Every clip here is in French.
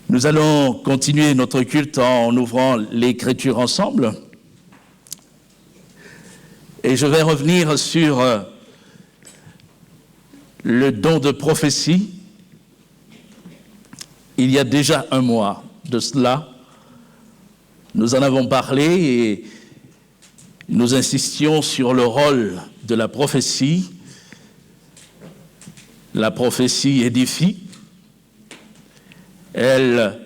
Nous allons continuer notre culte en ouvrant l'Écriture ensemble. Et je vais revenir sur le don de prophétie. Il y a déjà un mois de cela, nous en avons parlé et nous insistions sur le rôle de la prophétie. La prophétie édifie, elle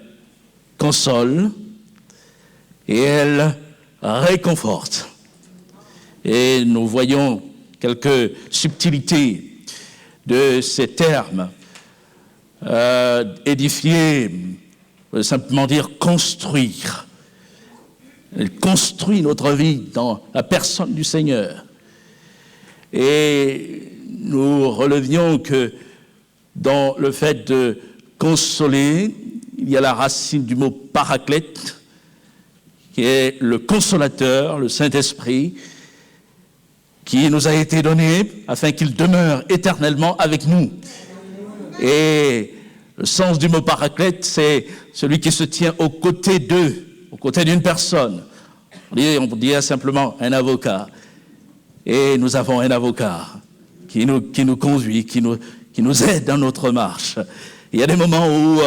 console et elle réconforte. Et nous voyons quelques subtilités de ces termes. Édifier, simplement dire construire. Elle construit notre vie dans la personne du Seigneur. Et nous relevions que dans le fait de consoler, il y a la racine du mot paraclète, qui est le consolateur, le Saint-Esprit, qui nous a été donné afin qu'il demeure éternellement avec nous. Et le sens du mot paraclète, c'est celui qui se tient aux côtés d'eux, aux côtés d'une personne. On dirait simplement un avocat. Et nous avons un avocat qui nous conduit, qui nous aide dans notre marche. Il y a des moments où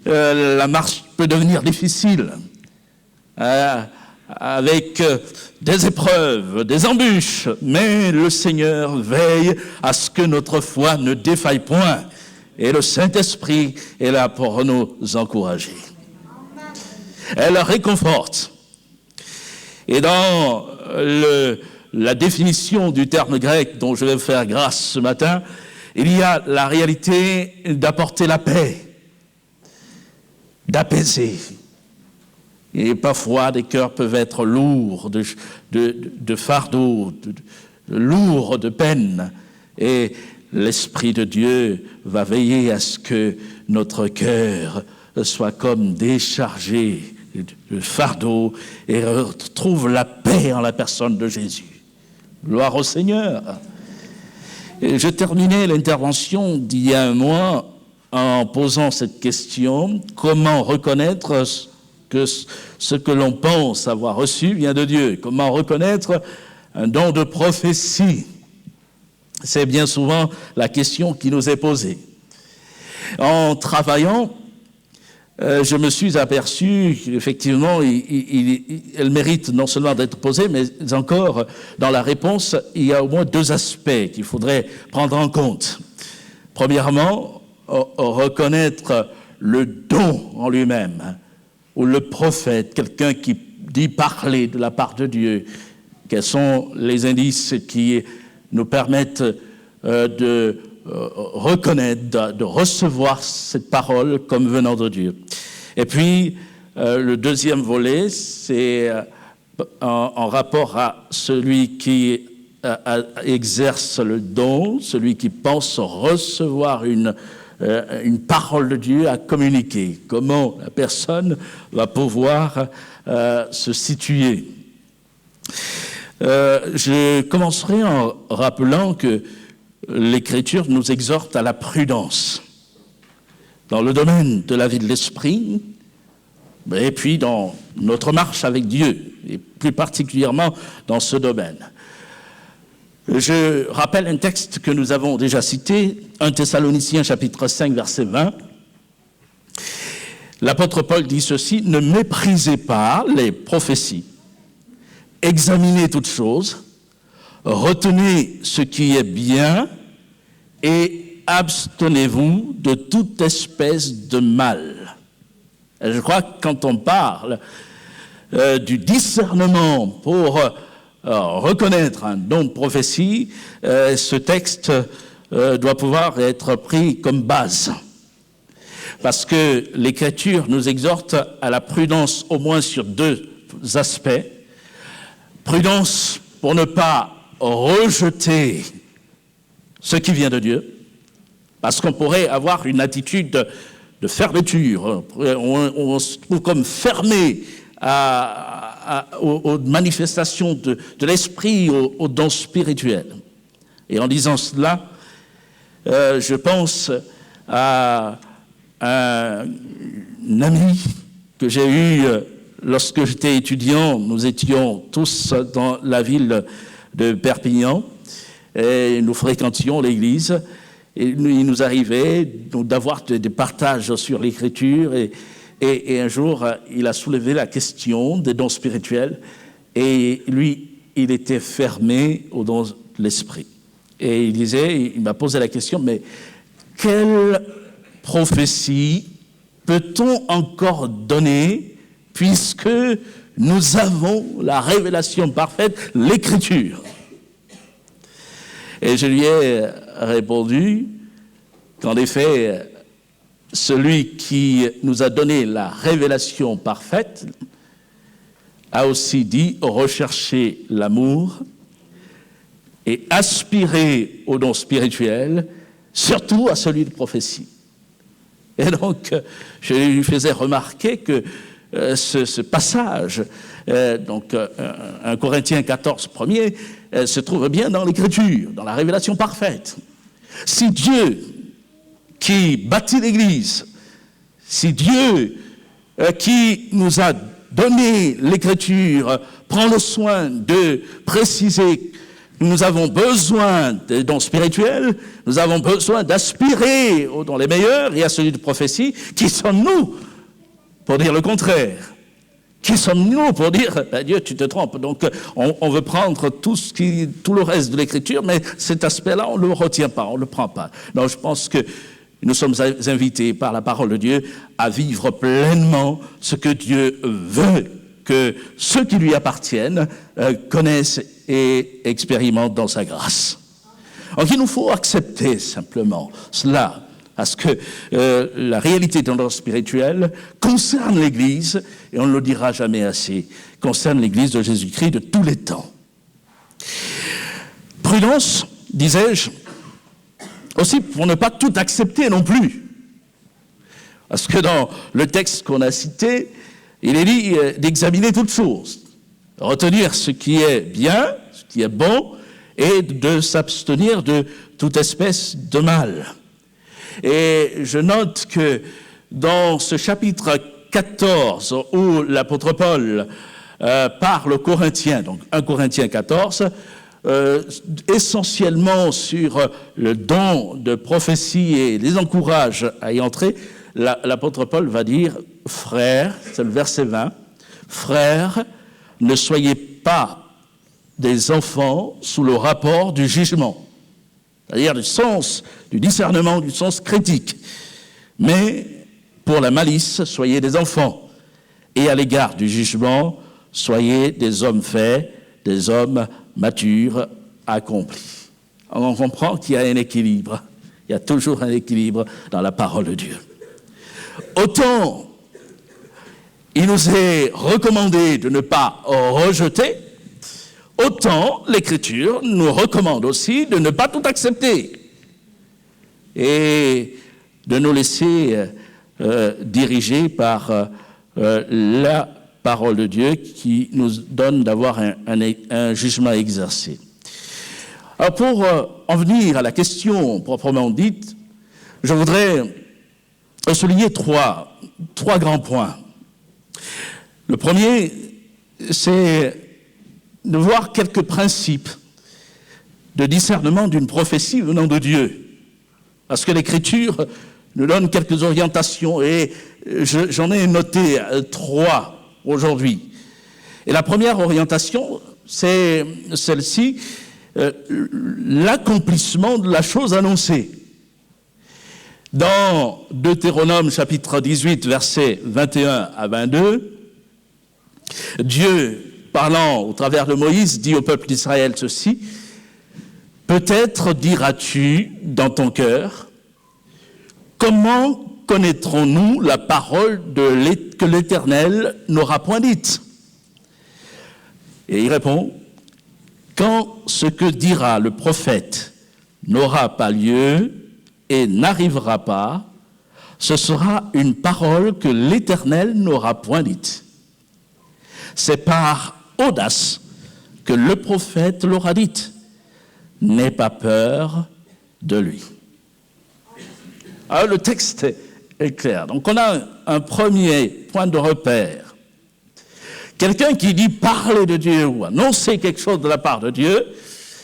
la marche peut devenir difficile, avec des épreuves, des embûches, mais le Seigneur veille à ce que notre foi ne défaille point. Et le Saint-Esprit est là pour nous encourager. Elle réconforte. Et dans la définition du terme grec dont je vais faire grâce ce matin, il y a la réalité d'apporter la paix, d'apaiser. Et parfois, des cœurs peuvent être lourds de fardeaux, lourds de peine. Et l'Esprit de Dieu va veiller à ce que notre cœur soit comme déchargé de fardeau et retrouve la paix en la personne de Jésus. Gloire au Seigneur. Et je terminais l'intervention d'il y a un mois en posant cette question: comment reconnaître que ce que l'on pense avoir reçu vient de Dieu? Comment reconnaître un don de prophétie? C'est bien souvent la question qui nous est posée. En travaillant, je me suis aperçu qu'effectivement, elle mérite non seulement d'être posée, mais encore, dans la réponse, il y a au moins deux aspects qu'il faudrait prendre en compte. Premièrement, reconnaître le don en lui-même, ou le prophète, quelqu'un qui dit parler de la part de Dieu. Quels sont les indices qui nous permettent de reconnaître, de recevoir cette parole comme venant de Dieu. Et puis, le deuxième volet, c'est en rapport à celui qui exerce le don, celui qui pense recevoir une parole de Dieu à communiquer. Comment la personne va pouvoir se situer. Je commencerai en rappelant que l'Écriture nous exhorte à la prudence dans le domaine de la vie de l'esprit et puis dans notre marche avec Dieu, et plus particulièrement dans ce domaine. Je rappelle un texte que nous avons déjà cité, 1 Thessaloniciens chapitre 5 verset 20. L'apôtre Paul dit ceci: « Ne méprisez pas les prophéties, examinez toutes choses, retenez ce qui est bien et abstenez-vous de toute espèce de mal. » Et je crois que quand on parle du discernement pour reconnaître un don de prophétie, ce texte doit pouvoir être pris comme base. Parce que l'Écriture nous exhorte à la prudence au moins sur deux aspects. Prudence pour ne pas rejeter ce qui vient de Dieu, parce qu'on pourrait avoir une attitude de fermeture. On se trouve comme fermé aux manifestations de l'esprit, aux dons spirituels. Et en disant cela, je pense à ami que j'ai eu lorsque j'étais étudiant. Nous étions tous dans la ville de Perpignan et nous fréquentions l'église. Et il nous arrivait d'avoir des partages sur l'écriture et un jour, il a soulevé la question des dons spirituels et lui, il était fermé aux dons de l'esprit. Et il m'a posé la question, mais quelle prophétie peut-on encore donner puisque nous avons la révélation parfaite, l'écriture? Et je lui ai répondu qu'en effet, celui qui nous a donné la révélation parfaite a aussi dit rechercher l'amour et aspirer au don spirituel, surtout à celui de prophétie. Et donc, je lui faisais remarquer que ce passage, 1 Corinthiens 14, premier, se trouve bien dans l'Écriture, dans la révélation parfaite. Si Dieu qui bâtit l'Église, si Dieu qui nous a donné l'Écriture prend le soin de préciser que nous avons besoin des dons spirituels, nous avons besoin d'aspirer aux dons les meilleurs et à celui de prophétie, qui sommes-nous pour dire le contraire? Qui sommes-nous pour dire Dieu, tu te trompes? Donc, on veut prendre tout le reste de l'Écriture, mais cet aspect-là, on ne le retient pas, on ne le prend pas. Donc, je pense que nous sommes invités par la parole de Dieu à vivre pleinement ce que Dieu veut que ceux qui lui appartiennent connaissent et expérimentent dans sa grâce. Donc, il nous faut accepter simplement cela. Parce que la réalité dans l'ordre spirituel concerne l'Église, et on ne le dira jamais assez, concerne l'Église de Jésus-Christ de tous les temps. Prudence, disais-je, aussi pour ne pas tout accepter non plus. Parce que dans le texte qu'on a cité, il est dit d'examiner toutes choses, retenir ce qui est bien, ce qui est bon, et de s'abstenir de toute espèce de mal. Et je note que dans ce chapitre 14, où l'apôtre Paul parle aux Corinthiens, donc 1 Corinthiens 14, essentiellement sur le don de prophétie et les encourage à y entrer, l'apôtre Paul va dire « Frères », c'est le verset 20, « Frères, ne soyez pas des enfants sous le rapport du jugement ». C'est-à-dire du sens, du discernement, du sens critique. Mais pour la malice, soyez des enfants. Et à l'égard du jugement, soyez des hommes faits, des hommes matures, accomplis. On comprend qu'il y a un équilibre. Il y a toujours un équilibre dans la parole de Dieu. Autant il nous est recommandé de ne pas rejeter, autant l'Écriture nous recommande aussi de ne pas tout accepter et de nous laisser diriger par la parole de Dieu qui nous donne d'avoir un jugement exercé. Alors pour en venir à la question proprement dite, je voudrais souligner trois grands points. Le premier, c'est de voir quelques principes de discernement d'une prophétie venant de Dieu. Parce que l'Écriture nous donne quelques orientations et j'en ai noté 3 aujourd'hui. Et la première orientation, c'est celle-ci, l'accomplissement de la chose annoncée. Dans Deutéronome chapitre 18, versets 21 à 22, Dieu, parlant au travers de Moïse, dit au peuple d'Israël ceci: « Peut-être diras-tu dans ton cœur, comment connaîtrons-nous la parole que l'Éternel n'aura point dite ?» Et il répond: « Quand ce que dira le prophète n'aura pas lieu et n'arrivera pas, ce sera une parole que l'Éternel n'aura point dite. C'est par audace que le prophète l'aura dite. N'aie pas peur de lui. » Alors le texte est clair. Donc on a un premier point de repère. Quelqu'un qui dit parler de Dieu ou annoncer quelque chose de la part de Dieu,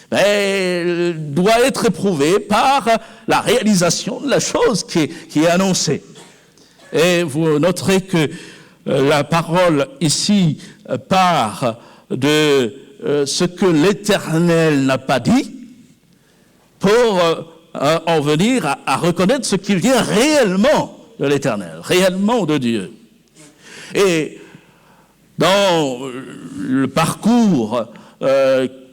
doit être éprouvé par la réalisation de la chose qui est annoncée. Et vous noterez que la parole ici part de ce que l'Éternel n'a pas dit pour en venir à reconnaître ce qui vient réellement de l'Éternel, réellement de Dieu. Et dans le parcours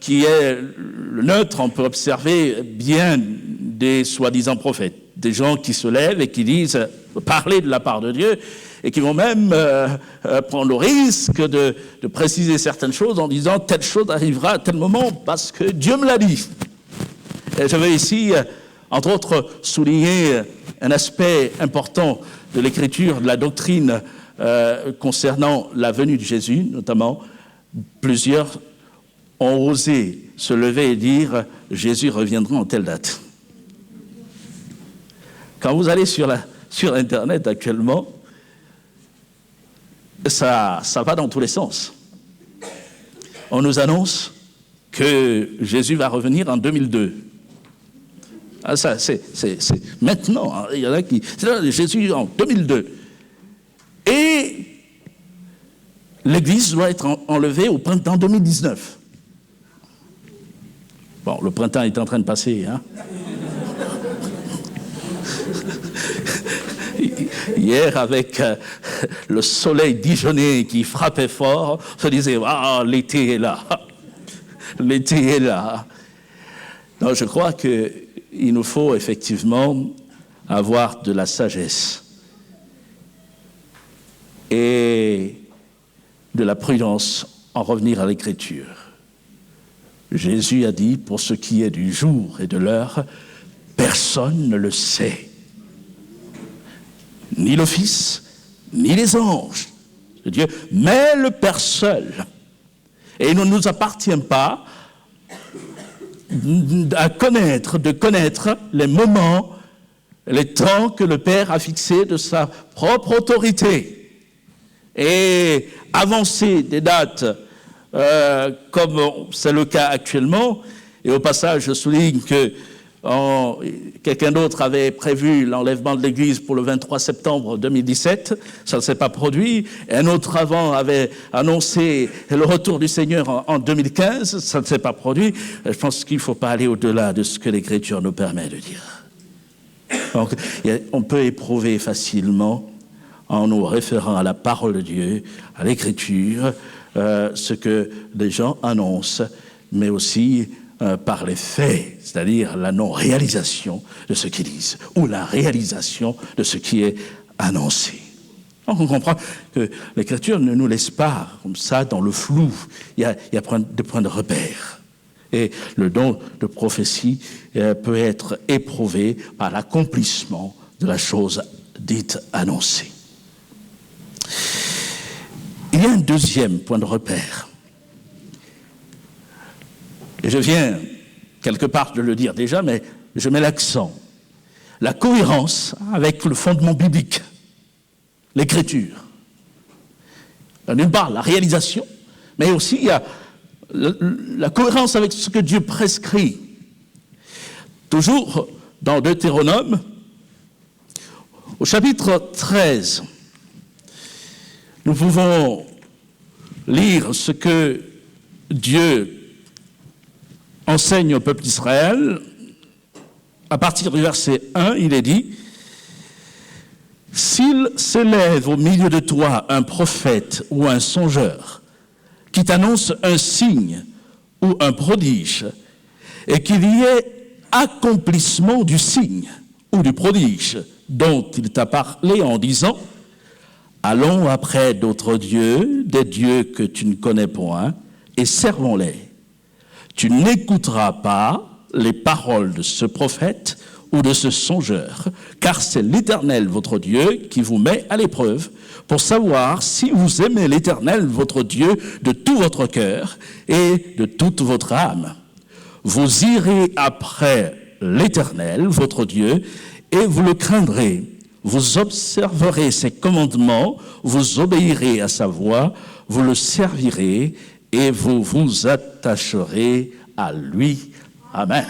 qui est le nôtre, on peut observer bien des soi-disant prophètes, des gens qui se lèvent et qui disent parler de la part de Dieu et qui vont même prendre le risque de préciser certaines choses en disant telle chose arrivera à tel moment parce que Dieu me l'a dit. Et je vais ici, entre autres, souligner un aspect important de l'écriture, de la doctrine concernant la venue de Jésus, notamment. Plusieurs ont osé se lever et dire « Jésus reviendra en telle date ». Quand vous allez sur Internet actuellement, ça va dans tous les sens. On nous annonce que Jésus va revenir en 2002. Ah, ça, c'est maintenant. Hein, il y en a qui... C'est là, Jésus en 2002. Et l'Église doit être enlevée au printemps 2019. Bon, le printemps est en train de passer, hein. Hier, avec le soleil dijonnais qui frappait fort, on se disait « Ah, l'été est là, l'été est là ». Donc, je crois qu'il nous faut effectivement avoir de la sagesse et de la prudence en revenir à l'Écriture. Jésus a dit, pour ce qui est du jour et de l'heure, personne ne le sait. Ni le Fils, ni les anges de Dieu, mais le Père seul. Et il ne nous appartient pas de connaître les moments, les temps que le Père a fixés de sa propre autorité. Et avancer des dates comme c'est le cas actuellement, et au passage je souligne que quelqu'un d'autre avait prévu l'enlèvement de l'Église pour le 23 septembre 2017, ça ne s'est pas produit. Un autre avant avait annoncé le retour du Seigneur en 2015, ça ne s'est pas produit. Je pense qu'il ne faut pas aller au-delà de ce que l'Écriture nous permet de dire. Donc, on peut éprouver facilement, en nous référant à la parole de Dieu, à l'Écriture, ce que les gens annoncent, mais aussi par les faits, c'est-à-dire la non-réalisation de ce qu'ils disent, ou la réalisation de ce qui est annoncé. Donc on comprend que l'Écriture ne nous laisse pas comme ça dans le flou, il y a des points de repère. Et le don de prophétie peut être éprouvé par l'accomplissement de la chose dite annoncée. Il y a un deuxième point de repère. Et je viens quelque part de le dire déjà, mais je mets l'accent. La cohérence avec le fondement biblique, l'Écriture. D'une part, la réalisation, mais aussi il y a la cohérence avec ce que Dieu prescrit. Toujours dans Deutéronome, au chapitre 13, nous pouvons lire ce que Dieu enseigne au peuple d'Israël. À partir du verset 1, il est dit « S'il s'élève au milieu de toi un prophète ou un songeur qui t'annonce un signe ou un prodige, et qu'il y ait accomplissement du signe ou du prodige dont il t'a parlé en disant « Allons après d'autres dieux, des dieux que tu ne connais point, et servons-les. Tu n'écouteras pas les paroles de ce prophète ou de ce songeur, car c'est l'Éternel, votre Dieu, qui vous met à l'épreuve pour savoir si vous aimez l'Éternel, votre Dieu, de tout votre cœur et de toute votre âme. Vous irez après l'Éternel, votre Dieu, et vous le craindrez. vous observerez ses commandements, vous obéirez à sa voix, vous le servirez et vous vous attacherez à lui. Amen.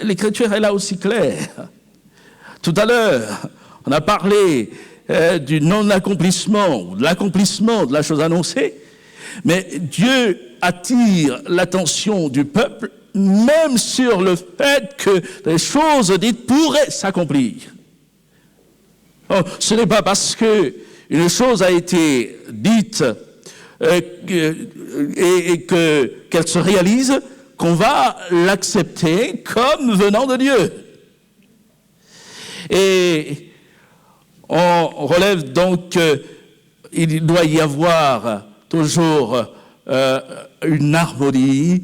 L'Écriture est là aussi claire. Tout à l'heure, on a parlé du non-accomplissement, ou de l'accomplissement de la chose annoncée, mais Dieu attire l'attention du peuple même sur le fait que les choses dites pourraient s'accomplir. Oh, ce n'est pas parce qu'une chose a été dite et qu'elle se réalise qu'on va l'accepter comme venant de Dieu. Et on relève donc qu'il doit y avoir toujours une harmonie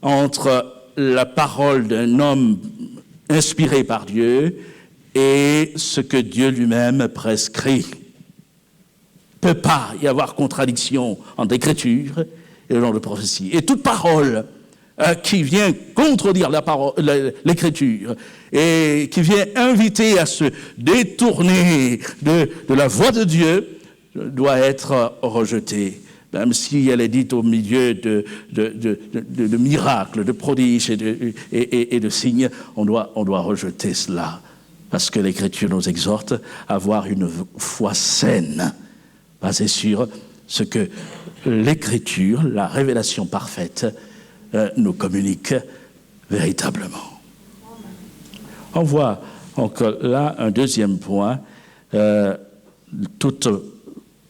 entre la parole d'un homme inspiré par Dieu et ce que Dieu lui-même prescrit. Il ne peut pas y avoir contradiction entre l'écriture et le genre de prophétie. Et toute parole qui vient contredire l'écriture et qui vient inviter à se détourner de la voix de Dieu doit être rejetée. Même si elle est dite au milieu de miracles, de prodiges et de signes, on doit rejeter cela. Parce que l'Écriture nous exhorte à avoir une foi saine, basée sur ce que l'Écriture, la révélation parfaite, nous communique véritablement. On voit encore là un deuxième point. Toute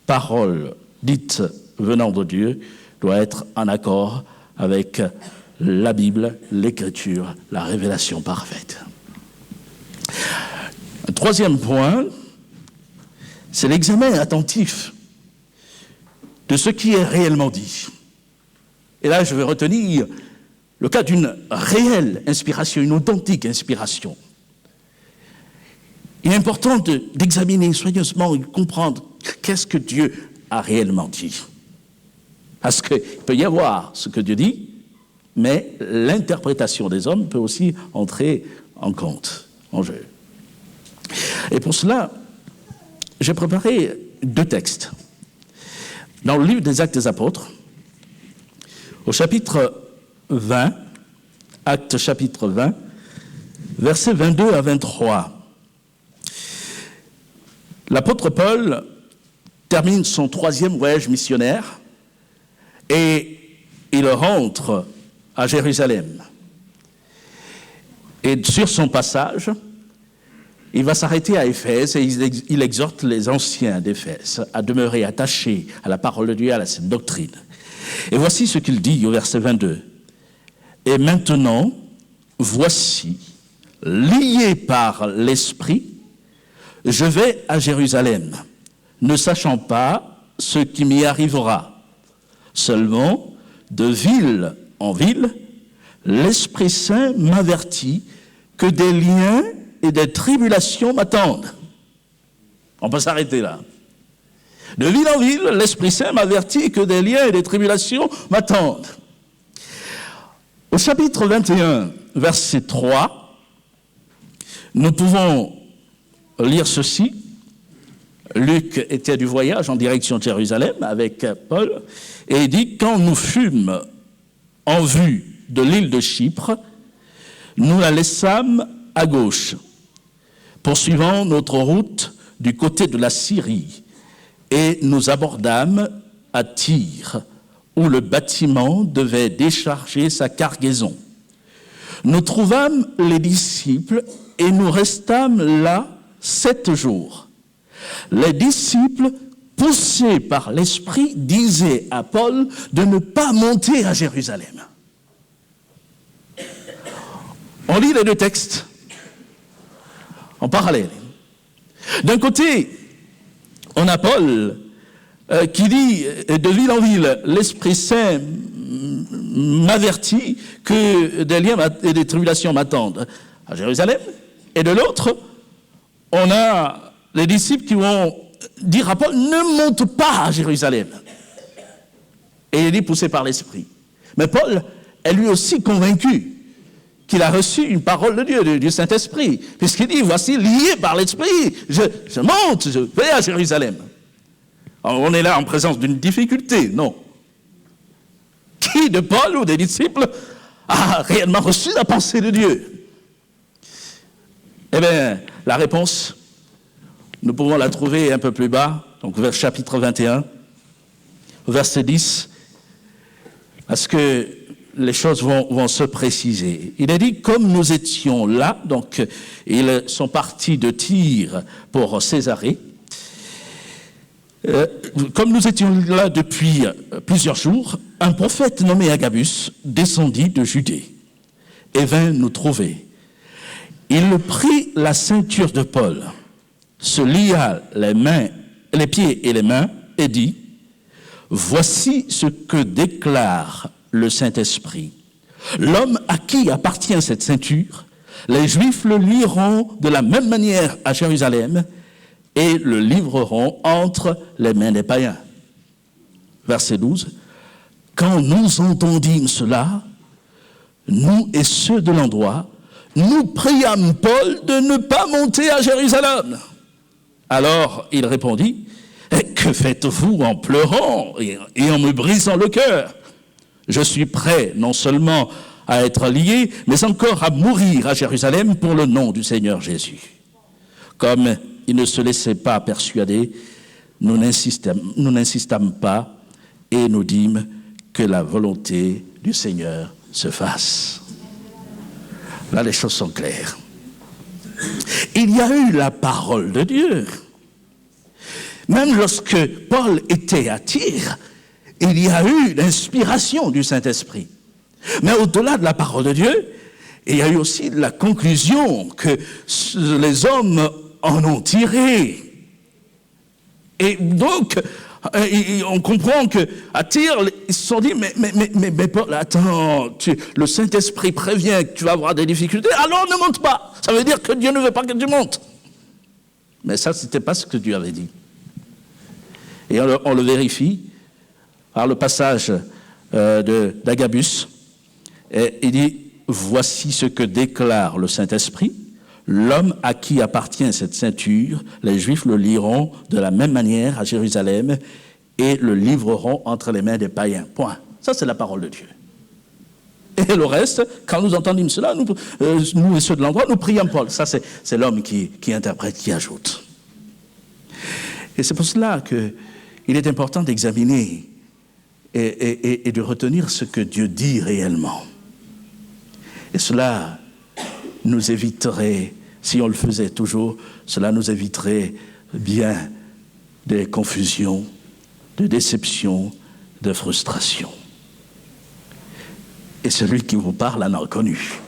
parole dite venant de Dieu doit être en accord avec la Bible, l'Écriture, la révélation parfaite. Un troisième point, c'est l'examen attentif de ce qui est réellement dit. Et là, je vais retenir le cas d'une réelle inspiration, une authentique inspiration. Il est important d'examiner soigneusement et de comprendre qu'est-ce que Dieu a réellement dit. Parce qu'il peut y avoir ce que Dieu dit, mais l'interprétation des hommes peut aussi entrer en compte, en jeu. Et pour cela, j'ai préparé 2 textes. Dans le livre des Actes des Apôtres, au chapitre 20, Actes chapitre 20, versets 22 à 23. L'apôtre Paul termine son 3e voyage missionnaire et il rentre à Jérusalem. Et sur son passage, il va s'arrêter à Éphèse et il exhorte les anciens d'Éphèse à demeurer attachés à la parole de Dieu, à cette doctrine. Et voici ce qu'il dit au verset 22. « Et maintenant, voici, lié par l'Esprit, je vais à Jérusalem, ne sachant pas ce qui m'y arrivera. Seulement, de ville en ville, l'Esprit Saint m'avertit que des liens et des tribulations m'attendent. » On peut s'arrêter là. De ville en ville, l'Esprit Saint m'avertit que des liens et des tribulations m'attendent. Au chapitre 21, verset 3, nous pouvons lire ceci. Luc était du voyage en direction de Jérusalem avec Paul, et il dit « Quand nous fûmes en vue de l'île de Chypre, nous la laissâmes à gauche, poursuivant notre route du côté de la Syrie, et nous abordâmes à Tyr, où le bâtiment devait décharger sa cargaison. Nous trouvâmes les disciples et nous restâmes là 7 jours. Les disciples, poussés par l'Esprit, disaient à Paul de ne pas monter à Jérusalem. » On lit les 2 textes en parallèle. D'un côté, on a Paul qui dit de ville en ville, l'Esprit Saint m'avertit que des liens et des tribulations m'attendent à Jérusalem. Et de l'autre, on a les disciples qui vont dire à Paul, ne monte pas à Jérusalem. Et il est poussé par l'Esprit. Mais Paul est lui aussi convaincu qu'il a reçu une parole de Dieu, du Saint-Esprit, puisqu'il dit, voici, lié par l'Esprit, je monte, je vais à Jérusalem. Alors, on est là en présence d'une difficulté, non. Qui de Paul ou des disciples a réellement reçu la pensée de Dieu? Eh bien, la réponse, nous pouvons la trouver un peu plus bas, donc vers chapitre 21, verset 10, parce que les choses vont se préciser. Il est dit, comme nous étions là, donc ils sont partis de Tyr pour Césarée, comme nous étions là depuis plusieurs jours, un prophète nommé Agabus descendit de Judée et vint nous trouver. Il prit la ceinture de Paul, se lia les pieds et les mains et dit, « Voici ce que déclare le Saint-Esprit. L'homme à qui appartient cette ceinture, les Juifs le lieront de la même manière à Jérusalem et le livreront entre les mains des païens. » Verset 12. « Quand nous entendîmes cela, nous et ceux de l'endroit, nous priâmes Paul de ne pas monter à Jérusalem. Alors il répondit, « Que faites-vous en pleurant et en me brisant le cœur? Je suis prêt non seulement à être lié, mais encore à mourir à Jérusalem pour le nom du Seigneur Jésus. » Comme il ne se laissait pas persuader, nous n'insistâmes pas et nous dîmes que la volonté du Seigneur se fasse. Là, les choses sont claires. Il y a eu la parole de Dieu. Même lorsque Paul était à Tyr, il y a eu l'inspiration du Saint-Esprit. Mais au-delà de la parole de Dieu, il y a eu aussi la conclusion que les hommes en ont tirée. Et donc, on comprend qu'à Tyr, ils se sont dit, mais Paul, attends, le Saint-Esprit prévient que tu vas avoir des difficultés, alors ne monte pas. Ça veut dire que Dieu ne veut pas que tu montes. Mais ça, ce n'était pas ce que Dieu avait dit. Et on le vérifie par le passage d'Agabus. Il dit, voici ce que déclare le Saint-Esprit. L'homme à qui appartient cette ceinture, les Juifs le lieront de la même manière à Jérusalem et le livreront entre les mains des païens. Point. Ça, c'est la parole de Dieu. Et le reste, quand nous entendîmes cela, nous et ceux de l'endroit, nous prions Paul. Ça, c'est l'homme qui interprète, qui ajoute. Et c'est pour cela qu'il est important d'examiner et de retenir ce que Dieu dit réellement. Et cela nous éviterait, si on le faisait toujours, cela nous éviterait bien des confusions, de déceptions, de frustrations. Et celui qui vous parle en a reconnu.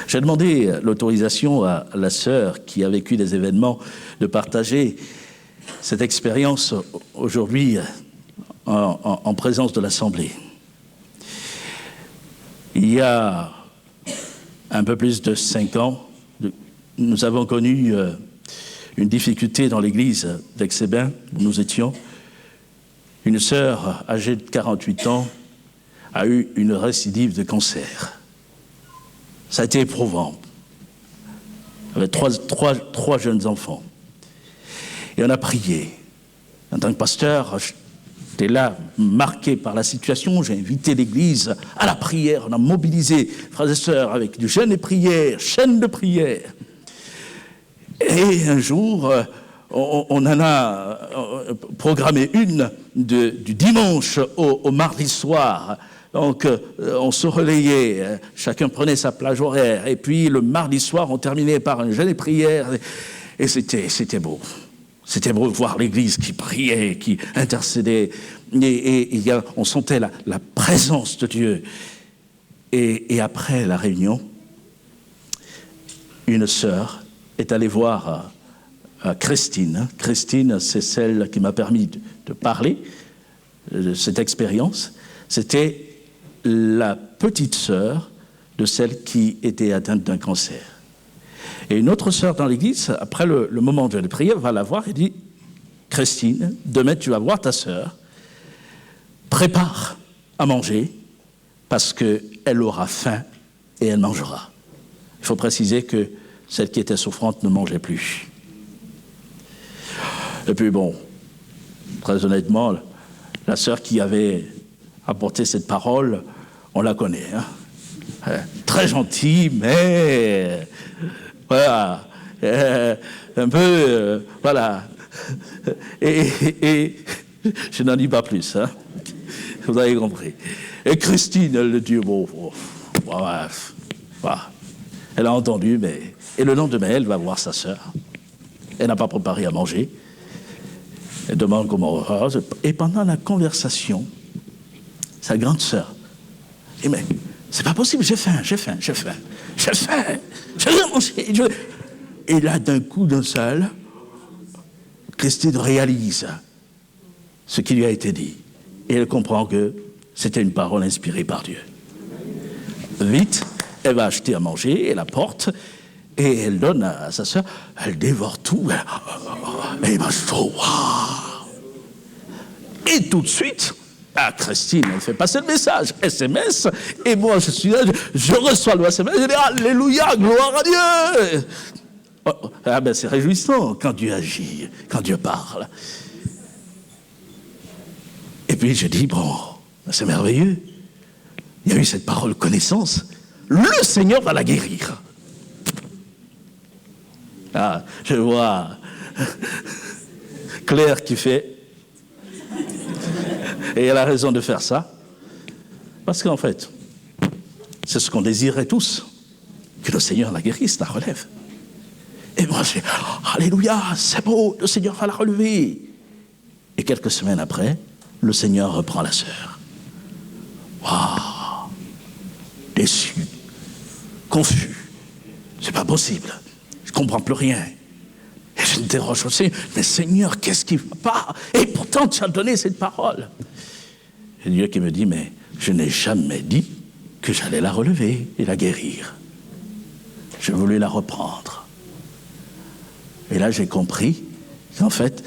J'ai demandé l'autorisation à la sœur qui a vécu des événements de partager cette expérience aujourd'hui en présence de l'Assemblée. Il y a un peu plus de 5 ans, nous avons connu une difficulté dans l'église d'Aix-les-Bains, où nous étions. Une sœur âgée de 48 ans a eu une récidive de cancer. Ça a été éprouvant. Elle avait trois jeunes enfants. Et on a prié. En tant que pasteur, j'étais là, marqué par la situation. J'ai invité l'église à la prière. On a mobilisé frères et sœurs avec du jeûne et prière, chaîne de prière. Et un jour, on en a programmé une du dimanche au mardi soir. Donc, on se relayait, chacun prenait sa plage horaire. Et puis, le mardi soir, on terminait par un jeûne et prière. Et c'était beau. C'était beau de voir l'église qui priait, qui intercédait. Et on sentait la présence de Dieu. Et après la réunion, une sœur est allée voir Christine. Christine, c'est celle qui m'a permis de parler de cette expérience. C'était la petite sœur de celle qui était atteinte d'un cancer. Et une autre sœur dans l'église, après le moment de la prière, va la voir et dit, Christine, demain tu vas voir ta sœur, prépare à manger, parce qu'elle aura faim et elle mangera. Il faut préciser que celle qui était souffrante ne mangeait plus. Et puis bon, très honnêtement, la sœur qui avait apporté cette parole, on la connaît. Hein? Très gentille, mais voilà, un peu, voilà. Et je n'en dis pas plus. Hein? Vous avez compris. Et Christine, elle dit, bon, voilà. Elle a entendu, mais... Et le lendemain, elle va voir sa sœur. Elle n'a pas préparé à manger. Elle demande comment... Et pendant la conversation, sa grande sœur dit, mais c'est pas possible, j'ai faim. Je veux manger. Et là, d'un coup, d'un seul, Christine réalise ce qui lui a été dit. Et elle comprend que c'était une parole inspirée par Dieu. Vite, elle va acheter à manger, elle apporte, et elle donne à sa sœur, elle dévore tout, elle mange tout. Wow. Et tout de suite, Christine, elle fait passer le message, SMS, et moi je suis là, je reçois le SMS, je dis Alléluia, gloire à Dieu. Ah ben c'est réjouissant quand Dieu agit, quand Dieu parle. Et puis je dis, bon, c'est merveilleux. Il y a eu cette parole connaissance. Le Seigneur va la guérir. Ah, je vois Claire qui fait. Et elle a raison de faire ça. Parce qu'en fait, c'est ce qu'on désirait tous. Que le Seigneur la guérisse, la relève. Et moi, j'ai Alléluia, c'est beau, le Seigneur va la relever. Et quelques semaines après, le Seigneur reprend la sœur. Waouh! Déçu, confus. C'est pas possible. Je comprends plus rien. Et je m'interroge aussi, mais Seigneur, qu'est-ce qui va pas? Et pourtant, tu as donné cette parole. Et Dieu qui me dit, mais je n'ai jamais dit que j'allais la relever et la guérir. Je voulais la reprendre. Et là, j'ai compris qu'en fait,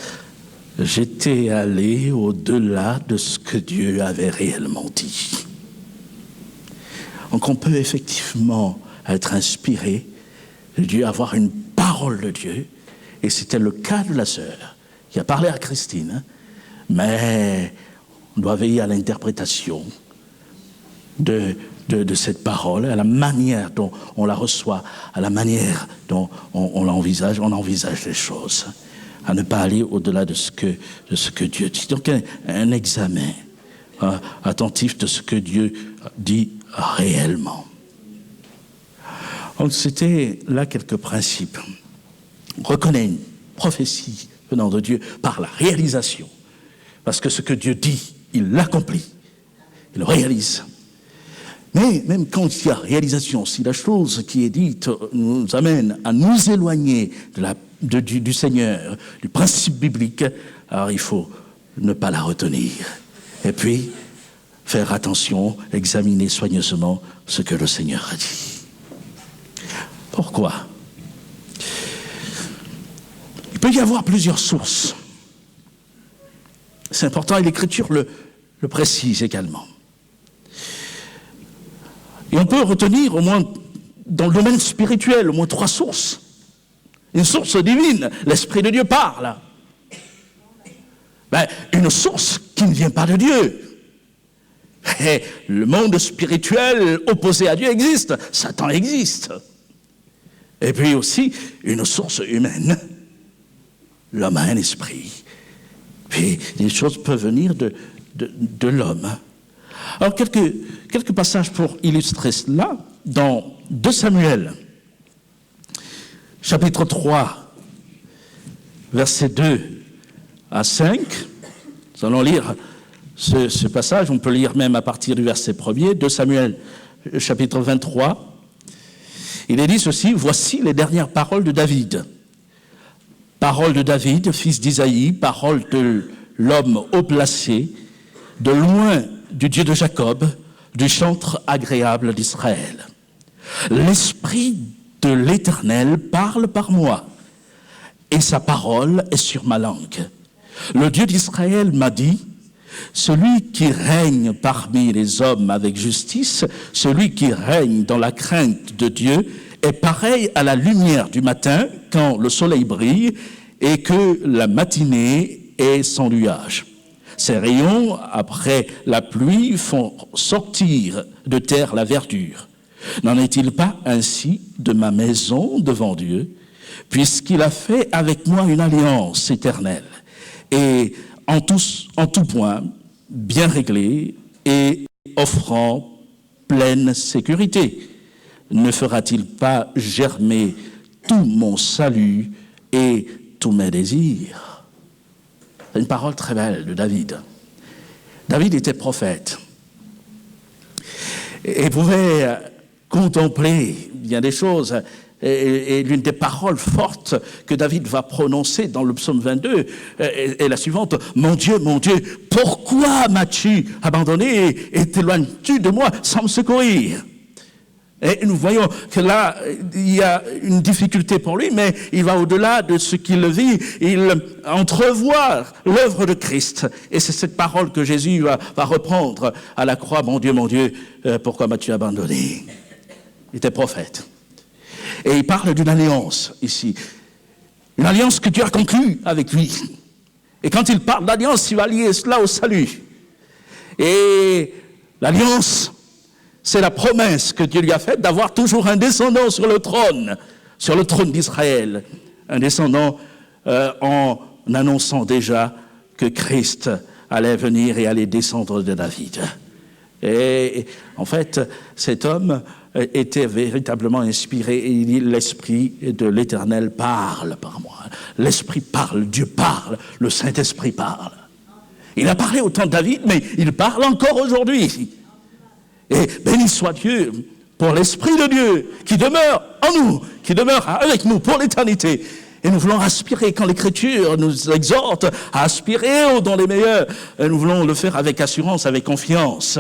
j'étais allé au-delà de ce que Dieu avait réellement dit. Donc, on peut effectivement être inspiré de Dieu, avoir une parole de Dieu. Et c'était le cas de la sœur qui a parlé à Christine. Mais on doit veiller à l'interprétation de cette parole, à la manière dont on la reçoit, à la manière dont on l'envisage, on envisage les choses, à ne pas aller au-delà de ce que Dieu dit. Donc un examen attentif de ce que Dieu dit réellement. Donc c'était là quelques principes. On reconnaît une prophétie venant de Dieu par la réalisation, parce que ce que Dieu dit, il l'accomplit, il le réalise. Mais même quand il y a réalisation, si la chose qui est dite nous amène à nous éloigner du Seigneur, du principe biblique, alors il faut ne pas la retenir. Et puis, faire attention, examiner soigneusement ce que le Seigneur a dit. Pourquoi? Il peut y avoir plusieurs sources. C'est important et l'Écriture le précise également. Et on peut retenir au moins dans le domaine spirituel, au moins 3 sources. Une source divine, l'Esprit de Dieu parle. Une source qui ne vient pas de Dieu. Et le monde spirituel opposé à Dieu existe, Satan existe. Et puis aussi une source humaine. L'homme a un esprit. Puis les choses peuvent venir de l'homme. Alors quelques passages pour illustrer cela. Dans 2 Samuel, chapitre 3, versets 2 à 5, nous allons lire ce passage, on peut lire même à partir du verset 1er, 2 Samuel, chapitre 23. Il est dit ceci, voici les dernières paroles de David. Paroles de David, fils d'Isaïe, paroles de l'homme haut placé, de loin du Dieu de Jacob, du chantre agréable d'Israël. L'Esprit de l'Éternel parle par moi, et sa parole est sur ma langue. Le Dieu d'Israël m'a dit, Celui qui règne parmi les hommes avec justice, celui qui règne dans la crainte de Dieu, est pareil à la lumière du matin quand le soleil brille et que la matinée est sans nuage. Ses rayons, après la pluie, font sortir de terre la verdure. N'en est-il pas ainsi de ma maison devant Dieu, puisqu'il a fait avec moi une alliance éternelle et en tout point bien réglée et offrant pleine sécurité? Ne fera-t-il pas germer tout mon salut et tous mes désirs? C'est une parole très belle de David. David était prophète et pouvait contempler bien des choses. Et l'une des paroles fortes que David va prononcer dans le psaume 22 est la suivante: mon Dieu, pourquoi m'as-tu abandonné et t'éloignes-tu de moi sans me secourir? Et nous voyons que là, il y a une difficulté pour lui, mais il va au-delà de ce qu'il vit. Il entrevoit l'œuvre de Christ. Et c'est cette parole que Jésus va reprendre à la croix: mon Dieu, pourquoi m'as-tu abandonné? Il était prophète. Et il parle d'une alliance ici. Une alliance que Dieu a conclue avec lui. Et quand il parle d'alliance, il va lier cela au salut. Et l'alliance, c'est la promesse que Dieu lui a faite d'avoir toujours un descendant sur le trône d'Israël. Un descendant en annonçant déjà que Christ allait venir et allait descendre de David. Et en fait, cet homme était véritablement inspiré, et il dit: l'Esprit de l'Éternel parle par moi. L'Esprit parle, Dieu parle, le Saint-Esprit parle. Il a parlé au temps de David, mais il parle encore aujourd'hui. Et béni soit Dieu pour l'Esprit de Dieu qui demeure en nous, qui demeure avec nous pour l'éternité. Et nous voulons aspirer, quand l'Écriture nous exhorte à aspirer aux dons les meilleurs, nous voulons le faire avec assurance, avec confiance,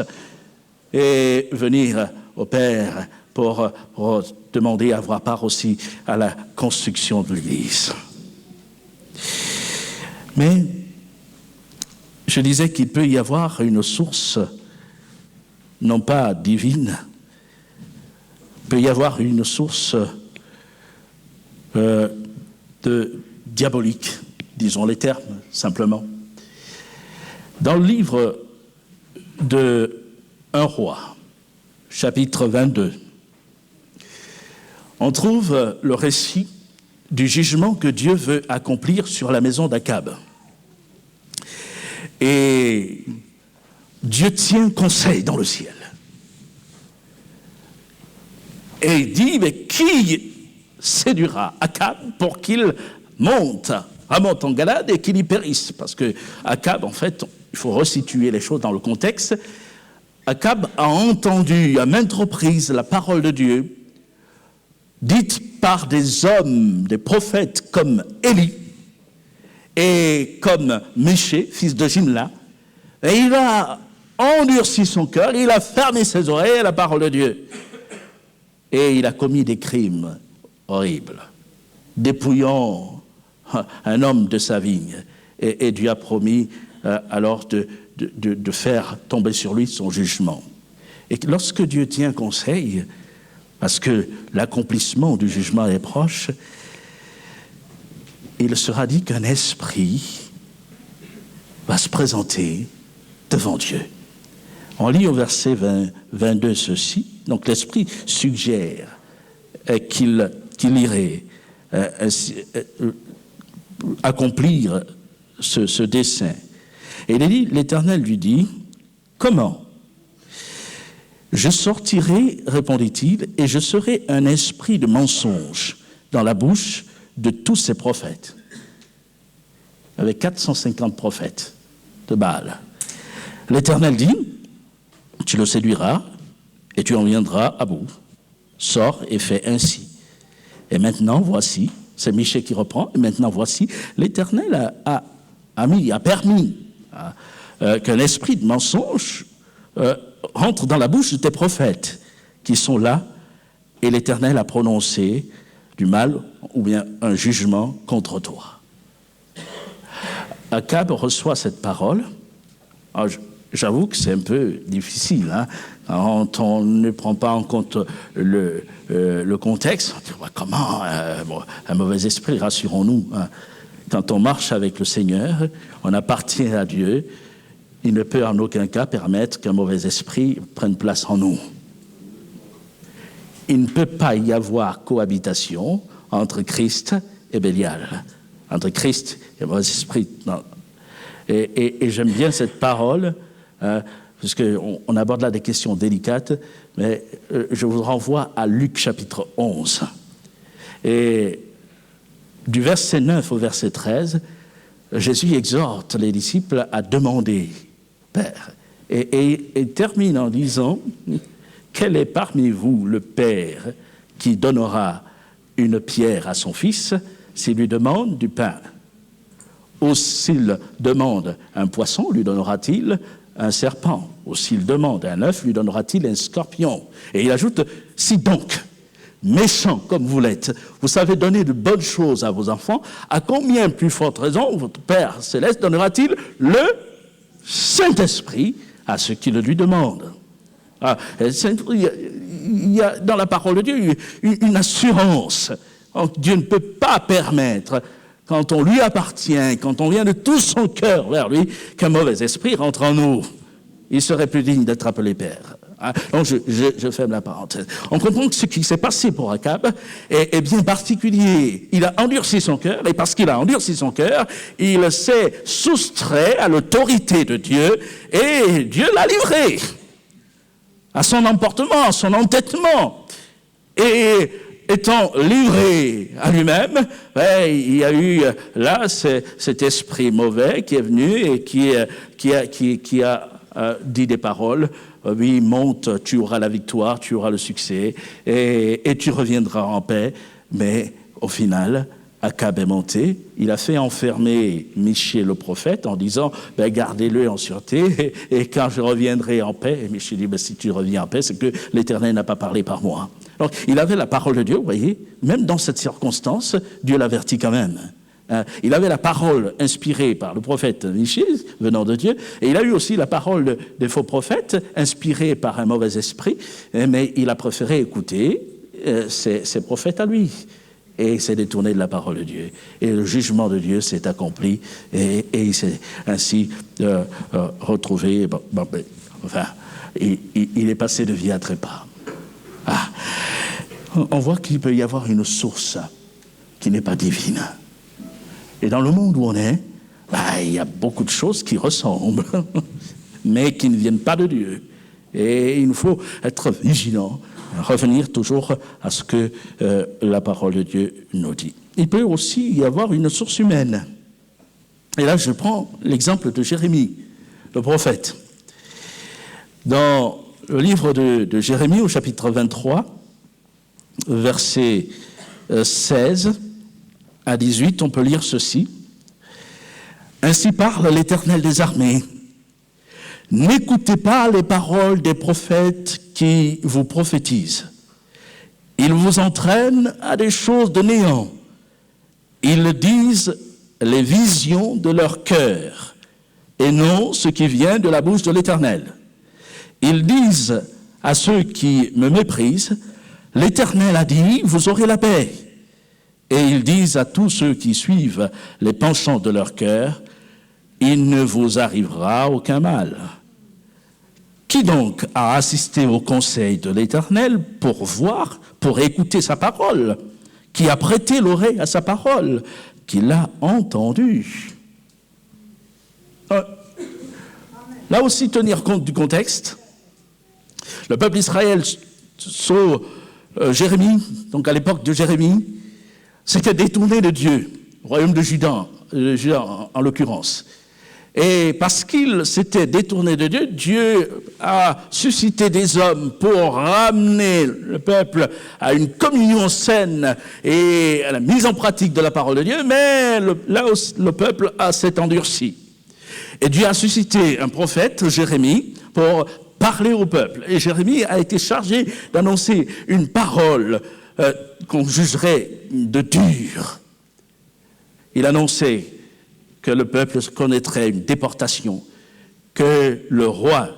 et venir au Père pour demander à avoir part aussi à la construction de l'Église. Mais je disais qu'il peut y avoir une source, non pas divine, il peut y avoir une source diabolique, disons les termes simplement. Dans le livre de 1 Roi, chapitre 22, on trouve le récit du jugement que Dieu veut accomplir sur la maison d'Akab. Et Dieu tient conseil dans le ciel. Et il dit: mais qui séduira Akab pour qu'il monte en Galade et qu'il y périsse? Parce que Akab, en fait, il faut resituer les choses dans le contexte. Akab a entendu à maintes reprises la parole de Dieu, dite par des hommes, des prophètes comme Élie et comme Michée, fils de Jimla, et il a endurci son cœur, il a fermé ses oreilles à la parole de Dieu. Et il a commis des crimes horribles, dépouillant un homme de sa vigne. Et Dieu a promis alors de faire tomber sur lui son jugement. Et lorsque Dieu tient conseil, parce que l'accomplissement du jugement est proche, il sera dit qu'un esprit va se présenter devant Dieu. On lit au verset 22 ceci. Donc l'Esprit suggère qu'il irait accomplir ce dessein. Et il dit, l'Éternel lui dit: comment? Je sortirai, répondit-il, et je serai un esprit de mensonge dans la bouche de tous ces prophètes. Il y avait 450 prophètes de Baal. L'Éternel dit: tu le séduiras et tu en viendras à bout. Sors et fais ainsi. Et maintenant, voici, c'est Michée qui reprend, et maintenant, voici, l'Éternel a permis qu'un esprit de mensonge rentre dans la bouche de tes prophètes qui sont là, et l'Éternel a prononcé du mal ou bien un jugement contre toi. Akab reçoit cette parole Alors, j'avoue que c'est un peu difficile, hein, quand on ne prend pas en compte le contexte. On dit, comment un mauvais esprit, rassurons-nous, hein. Quand on marche avec le Seigneur, on appartient à Dieu, il ne peut en aucun cas permettre qu'un mauvais esprit prenne place en nous. Il ne peut pas y avoir cohabitation entre Christ et Bélial, entre Christ et le mauvais esprit. Non. Et j'aime bien cette parole, parce qu'on aborde là des questions délicates, mais je vous renvoie à Luc chapitre 11. Et du verset 9 au verset 13, Jésus exhorte les disciples à demander, Père, et termine en disant, quel est parmi vous le Père qui donnera une pierre à son fils s'il lui demande du pain? Ou s'il demande un poisson, lui donnera-t-il un serpent? Ou s'il demande un œuf, lui donnera-t-il un scorpion? Et il ajoute, si donc, méchants comme vous l'êtes, vous savez donner de bonnes choses à vos enfants, à combien plus forte raison votre Père Céleste donnera-t-il le Saint-Esprit à ceux qui le lui demandent? Il y a dans la parole de Dieu une assurance. Dieu ne peut pas permettre, quand on lui appartient, quand on vient de tout son cœur vers lui, qu'un mauvais esprit rentre en nous. Il serait plus digne d'être appelé Père. Donc je ferme la parenthèse. On comprend que ce qui s'est passé pour Akab est bien particulier. Il a endurci son cœur, et parce qu'il a endurci son cœur, il s'est soustrait à l'autorité de Dieu, et Dieu l'a livré à son emportement, à son entêtement. Et étant livré à lui-même, il y a eu là cet esprit mauvais qui est venu et qui a dit des paroles. Oui, monte, tu auras la victoire, tu auras le succès, et tu reviendras en paix. Mais au final, Akab est monté, il a fait enfermer Michée le prophète en disant, gardez-le en sûreté, et quand je reviendrai en paix, et Michée dit, si tu reviens en paix, c'est que l'Éternel n'a pas parlé par moi. Donc, il avait la parole de Dieu, vous voyez, même dans cette circonstance, Dieu l'avertit quand même. Il avait la parole inspirée par le prophète Michée, venant de Dieu, et il a eu aussi la parole des faux prophètes, inspirée par un mauvais esprit, mais il a préféré écouter ces prophètes à lui. Et il s'est détourné de la parole de Dieu. Et le jugement de Dieu s'est accompli, et il s'est ainsi retrouvé, il est passé de vie à trépas. On voit qu'il peut y avoir une source qui n'est pas divine. Et dans le monde où on est, il y a beaucoup de choses qui ressemblent, mais qui ne viennent pas de Dieu. Et il nous faut être vigilants, revenir toujours à ce que la parole de Dieu nous dit. Il peut aussi y avoir une source humaine. Et là, je prends l'exemple de Jérémie, le prophète. Dans le livre de Jérémie, au chapitre 23, versets 16 à 18, on peut lire ceci. « Ainsi parle l'Éternel des armées. N'écoutez pas les paroles des prophètes qui vous prophétisent. Ils vous entraînent à des choses de néant. Ils disent les visions de leur cœur et non ce qui vient de la bouche de l'Éternel. Ils disent à ceux qui me méprisent, l'Éternel a dit, vous aurez la paix. Et ils disent à tous ceux qui suivent les penchants de leur cœur, il ne vous arrivera aucun mal. Qui donc a assisté au conseil de l'Éternel pour voir, pour écouter sa parole? Qui a prêté l'oreille à sa parole? Qui l'a entendu? Là aussi, tenir compte du contexte. Le peuple d'Israël, sous Jérémie, donc à l'époque de Jérémie, s'était détourné de Dieu, le royaume de Juda en l'occurrence. Et parce qu'il s'était détourné de Dieu, Dieu a suscité des hommes pour ramener le peuple à une communion saine et à la mise en pratique de la parole de Dieu, mais là aussi, le peuple s'est endurci. Et Dieu a suscité un prophète, Jérémie, pour parler au peuple. Et Jérémie a été chargé d'annoncer une parole qu'on jugerait de dure. Il annonçait que le peuple connaîtrait une déportation, que le roi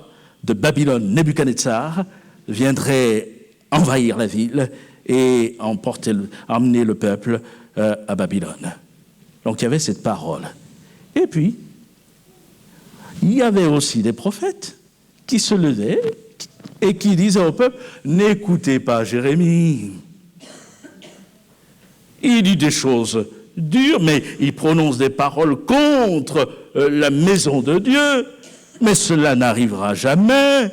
de Babylone, Nebuchadnezzar, viendrait envahir la ville et emmener le peuple à Babylone. Donc il y avait cette parole. Et puis, il y avait aussi des prophètes qui se levaient et qui disaient au peuple, n'écoutez pas Jérémie. Il dit des choses dures, mais il prononce des paroles contre la maison de Dieu. Mais cela n'arrivera jamais.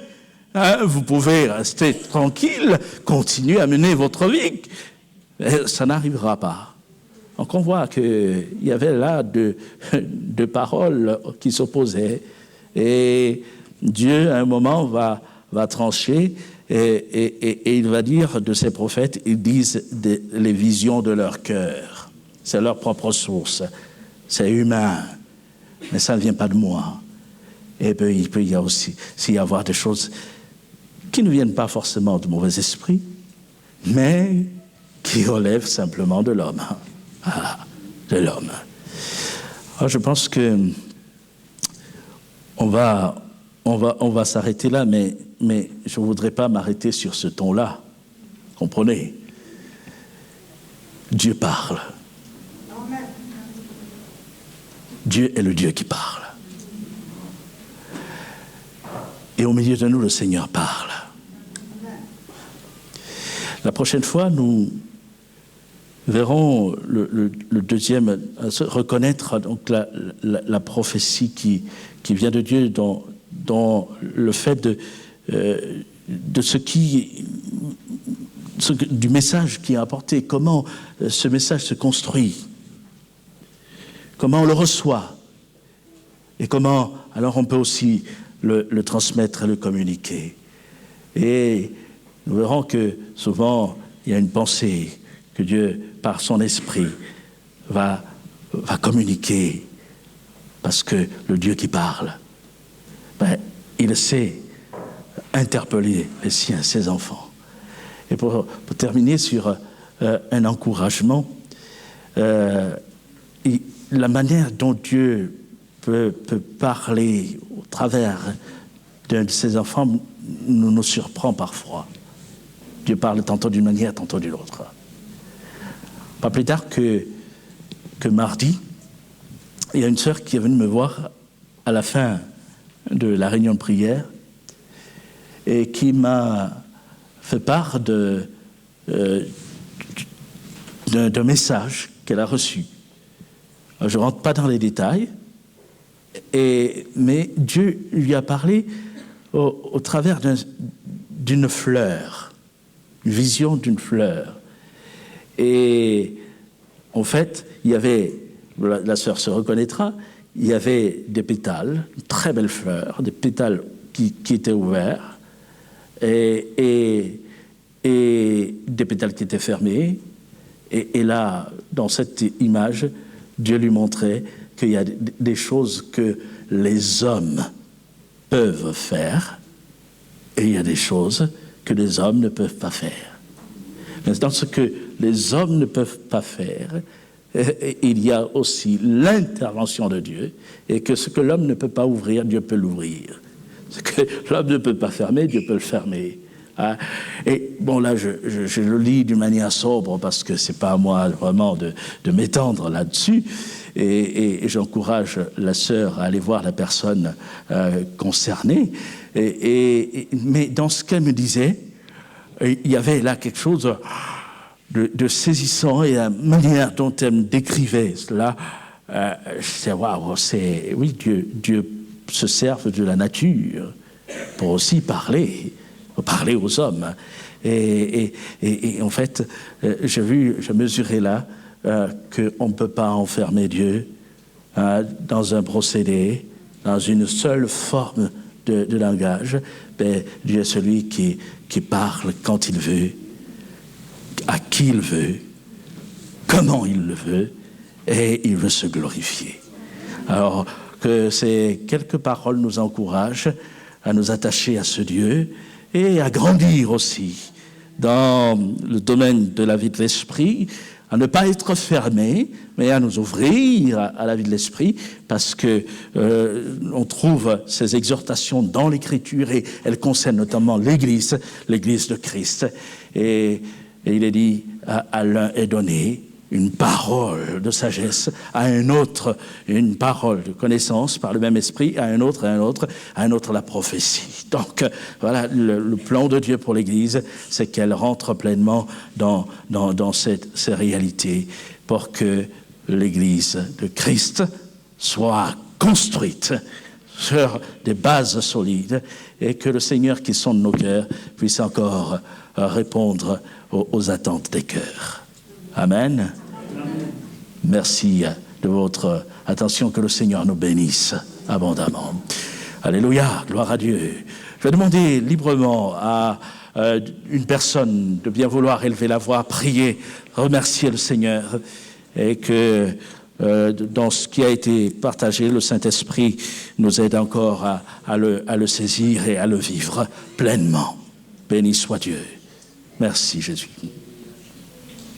Hein, vous pouvez rester tranquille, continuer à mener votre vie. Ça n'arrivera pas. Donc on voit qu'il y avait là deux paroles qui s'opposaient. Et Dieu, à un moment, va trancher et il va dire de ces prophètes, ils disent les visions de leur cœur. C'est leur propre source. C'est humain. Mais ça ne vient pas de moi. Et puis, il peut y avoir des choses qui ne viennent pas forcément de mauvais esprits, mais qui relèvent simplement de l'homme. Ah, de l'homme. Alors, je pense que on va s'arrêter là, mais je ne voudrais pas m'arrêter sur ce ton-là. Comprenez? Dieu parle. Dieu est le Dieu qui parle. Et au milieu de nous, le Seigneur parle. La prochaine fois, nous verrons le deuxième, reconnaître donc la prophétie qui vient de Dieu dans le fait du message qui est apporté, comment ce message se construit, comment on le reçoit, et comment alors on peut aussi le transmettre et le communiquer. Et nous verrons que souvent il y a une pensée que Dieu, par son esprit, va communiquer, parce que le Dieu qui parle, il sait interpeller les siens, ses enfants. Et pour terminer sur un encouragement, la manière dont Dieu peut parler au travers d'un de ses enfants nous surprend parfois. Dieu parle tantôt d'une manière, tantôt d'une autre. Pas plus tard que mardi, il y a une sœur qui est venue me voir à la fin de la réunion de prière et qui m'a fait part d'un message qu'elle a reçu. Je ne rentre pas dans les détails, mais Dieu lui a parlé au travers d'une fleur, une vision d'une fleur. Et en fait, il y avait, la sœur se reconnaîtra, il y avait des pétales, une très belle fleur, des pétales qui étaient ouverts, et des pétales qui étaient fermés. Et là, dans cette image, Dieu lui montrait qu'il y a des choses que les hommes peuvent faire, et il y a des choses que les hommes ne peuvent pas faire. Mais dans ce que les hommes ne peuvent pas faire, il y a aussi l'intervention de Dieu, et que ce que l'homme ne peut pas ouvrir, Dieu peut l'ouvrir. Ce que l'homme ne peut pas fermer, Dieu peut le fermer. Hein? Et bon, là, je le lis d'une manière sobre, parce que c'est pas à moi vraiment de m'étendre là-dessus, et j'encourage la sœur à aller voir la personne concernée. Mais dans ce qu'elle me disait, il y avait là quelque chose de saisissant, et la manière dont elle me décrivait cela, je disais, waouh, oui, Dieu se serve de la nature pour aussi parler aux hommes. Et en fait, je mesurais là qu'on ne peut pas enfermer Dieu dans un procédé, dans une seule forme de langage. Mais Dieu est celui qui parle quand il veut, à qui il veut, comment il le veut, et il veut se glorifier. Alors que ces quelques paroles nous encouragent à nous attacher à ce Dieu et à grandir aussi dans le domaine de la vie de l'esprit, à ne pas être fermés, mais à nous ouvrir à la vie de l'Esprit, parce que on trouve ces exhortations dans l'Écriture et elles concernent notamment l'Église de Christ. Et il est dit, à l'un est donné une parole de sagesse, à un autre une parole de connaissance par le même esprit, à un autre la prophétie. Donc voilà, le plan de Dieu pour l'Église, c'est qu'elle rentre pleinement dans ces réalités pour que l'Église de Christ soit construite sur des bases solides et que le Seigneur qui sonde nos cœurs puisse encore répondre aux attentes des cœurs. Amen. Merci de votre attention, que le Seigneur nous bénisse abondamment. Alléluia, gloire à Dieu. Je vais demander librement à une personne de bien vouloir élever la voix, prier, remercier le Seigneur, et que dans ce qui a été partagé, le Saint-Esprit nous aide encore à le saisir et à le vivre pleinement. Béni soit Dieu. Merci Jésus.